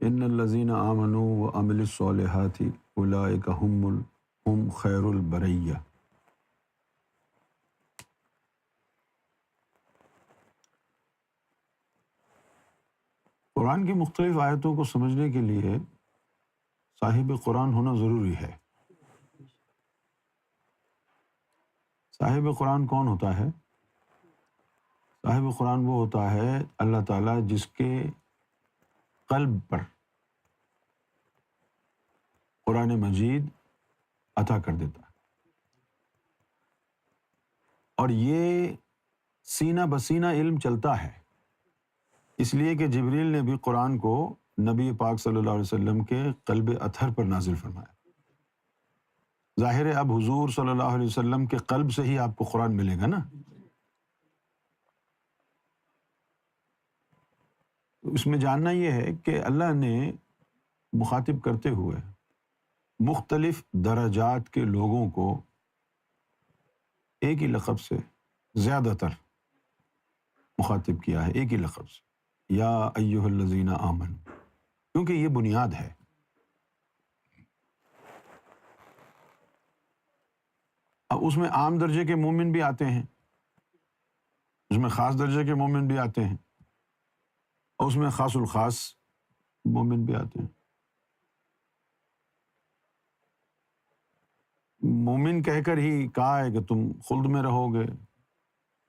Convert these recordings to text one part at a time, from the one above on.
ان الذین آمنوا وعملوا الصالحات اولئک هم خیر البریہ۔ قرآن کی مختلف آیتوں کو سمجھنے کے لیے صاحب قرآن ہونا ضروری ہے۔ صاحب قرآن کون ہوتا ہے؟ صاحب قرآن وہ ہوتا ہے اللہ تعالیٰ جس کے قلب پر قرآن مجید عطا کر دیتا ہے، اور یہ سینہ بسینہ علم چلتا ہے، اس لیے کہ جبریل نے بھی قرآن کو نبی پاک صلی اللہ علیہ وسلم کے قلب اطہر پر نازل فرمایا۔ ظاہر ہے اب حضور صلی اللہ علیہ وسلم کے قلب سے ہی آپ کو قرآن ملے گا نا۔ اس میں جاننا یہ ہے کہ اللہ نے مخاطب کرتے ہوئے مختلف درجات کے لوگوں کو ایک ہی لقب سے زیادہ تر مخاطب کیا ہے، ایک ہی لقب سے، یا ایھا الذین آمنوا، کیونکہ یہ بنیاد ہے۔ اب اس میں عام درجے کے مومن بھی آتے ہیں، اس میں خاص درجے کے مومن بھی آتے ہیں، اور اس میں خاص الخاص مومن بھی آتے ہیں۔ مومن کہہ کر ہی کہا ہے کہ تم خلد میں رہو گے،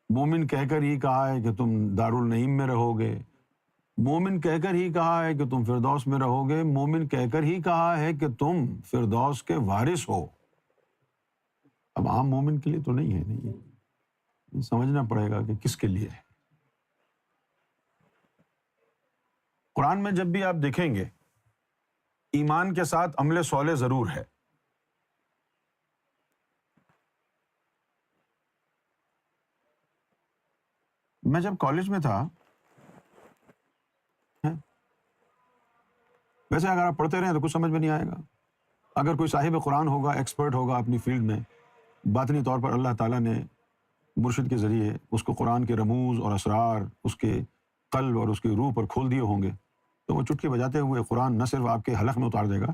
مومن کہہ کر ہی کہا ہے کہ تم دارالنعیم میں رہو گے، مومن کہہ کر ہی کہا ہے کہ تم فردوس میں رہو گے، مومن کہہ کر ہی کہا ہے کہ تم فردوس کے وارث ہو۔ اب عام مومن کے لیے تو نہیں ہے، نہیں سمجھنا پڑے گا کہ کس کے لیے ہے۔ قرآن میں جب بھی آپ دیکھیں گے ایمان کے ساتھ عمل صالح ضرور ہے۔ میں جب کالج میں تھا، ویسے اگر آپ پڑھتے رہیں تو کچھ سمجھ میں نہیں آئے گا۔ اگر کوئی صاحب قرآن ہوگا، ایکسپرٹ ہوگا اپنی فیلڈ میں، باطنی طور پر اللہ تعالیٰ نے مرشد کے ذریعے اس کو قرآن کے رموز اور اسرار اس کے قلب اور اس کی روح پر کھول دیے ہوں گے، تو وہ چٹکی بجاتے ہوئے قرآن نہ صرف آپ کے حلق میں اتار دے گا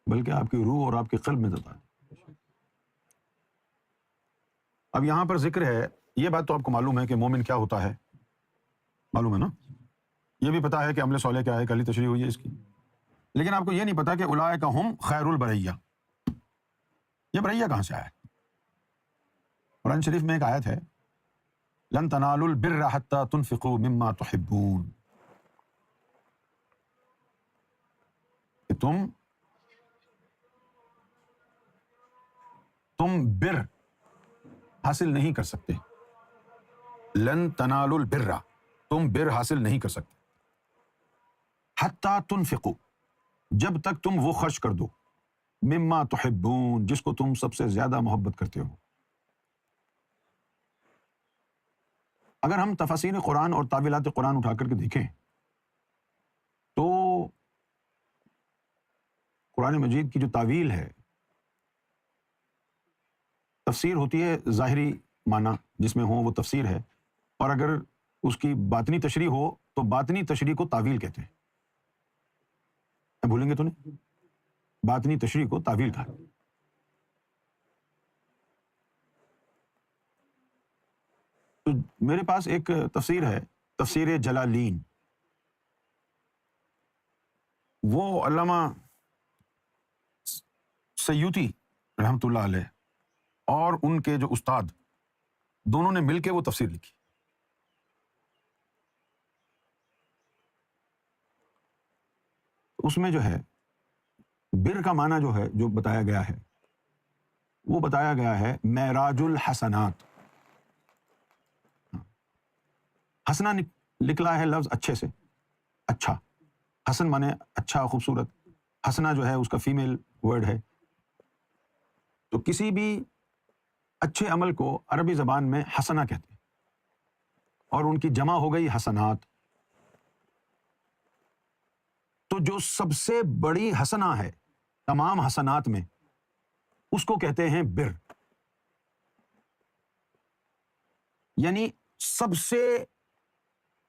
بلکہ آپ کی روح اور آپ کے قلب میں اتار دے گا۔ اب یہاں پر ذکر ہے، یہ بات تو آپ کو معلوم ہے کہ مومن کیا ہوتا ہے، معلوم ہے نا؟ یہ بھی پتا ہے کہ عمل صالح کیا ہے، کل ہی تشریح ہوئی ہے اس کی، لیکن آپ کو یہ نہیں پتا کہ اولئک ہم خیر البریہ۔ یہ بریہ کہاں سے آیا ہے؟ قرآن شریف میں ایک آیت ہے، لن تنالوا البر حتى تنفقوا مما تحبون، کہ تم بر حاصل نہیں کر سکتے، لن تنالوا البر، تم بر حاصل نہیں کر سکتے، حتیٰ تنفقوا، جب تک تم وہ خرچ کر دو، مما تحبون، جس کو تم سب سے زیادہ محبت کرتے ہو۔ اگر ہم تفاسیر قرآن اور تعویلات قرآن اٹھا کر کے دیکھیں تو قرآن مجید کی جو تعویل ہے، تفسیر ہوتی ہے ظاہری معنی جس میں ہو وہ تفسیر ہے، اور اگر اس کی باطنی تشریح ہو تو باطنی تشریح کو تعویل کہتے ہیں۔ بھولیں گے تو نہیں، باطنی تشریح کو تعویل کہا۔ تو میرے پاس ایک تفسیر ہے، تفسیر جلالین، وہ علامہ سیوطی رحمۃ اللہ علیہ اور ان کے جو استاد دونوں نے مل کے وہ تفسیر لکھی۔ اس میں جو ہے بر کا معنی جو ہے، جو بتایا گیا ہے، وہ بتایا گیا ہے معراج الحسنات۔ حسنہ نکلا ہے لفظ اچھے سے، اچھا، حسن مانے اچھا، خوبصورت، حسنہ جو ہے اس کا فیمیل ورڈ ہے۔ تو کسی بھی اچھے عمل کو عربی زبان میں حسنہ کہتے ہیں، اور ان کی جمع ہو گئی حسنات۔ تو جو سب سے بڑی حسنہ ہے تمام حسنات میں، اس کو کہتے ہیں بر، یعنی سب سے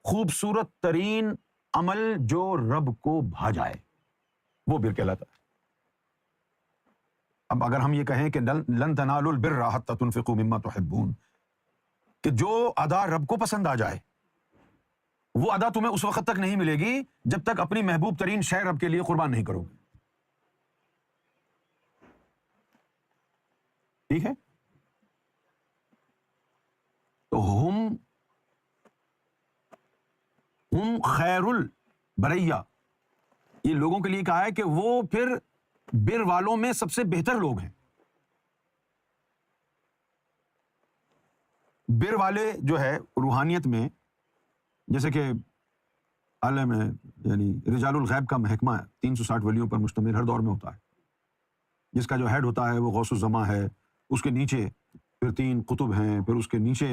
خوبصورت ترین عمل جو رب کو بھا جائے۔ وہ بر کہلاتا ہے. اب اگر ہم یہ کہیں کہ لن تنالوا البر حتی تنفقوا مما تحبون، کہ جو ادا رب کو پسند آ جائے وہ ادا تمہیں اس وقت تک نہیں ملے گی جب تک اپنی محبوب ترین شے رب کے لیے قربان نہیں کرو گے. ٹھیک ہے؟ تو ہم خیر البریہ، یہ لوگوں کے لیے کہا ہے کہ وہ پھر بر والوں میں سب سے بہتر لوگ ہیں. بر والے جو ہے روحانیت میں، جیسے کہ عالم ہے یعنی رجال الغیب کا محکمہ ہے، 360 ولیوں پر مشتمل ہر دور میں ہوتا ہے، جس کا جو ہیڈ ہوتا ہے وہ غوث الزماں ہے. اس کے نیچے پھر 3 قطب ہیں، پھر اس کے نیچے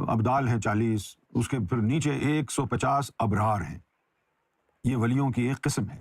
ابدال ہیں 40، اس کے پھر نیچے 150 ابرار ہیں. یہ ولیوں کی ایک قسم ہے.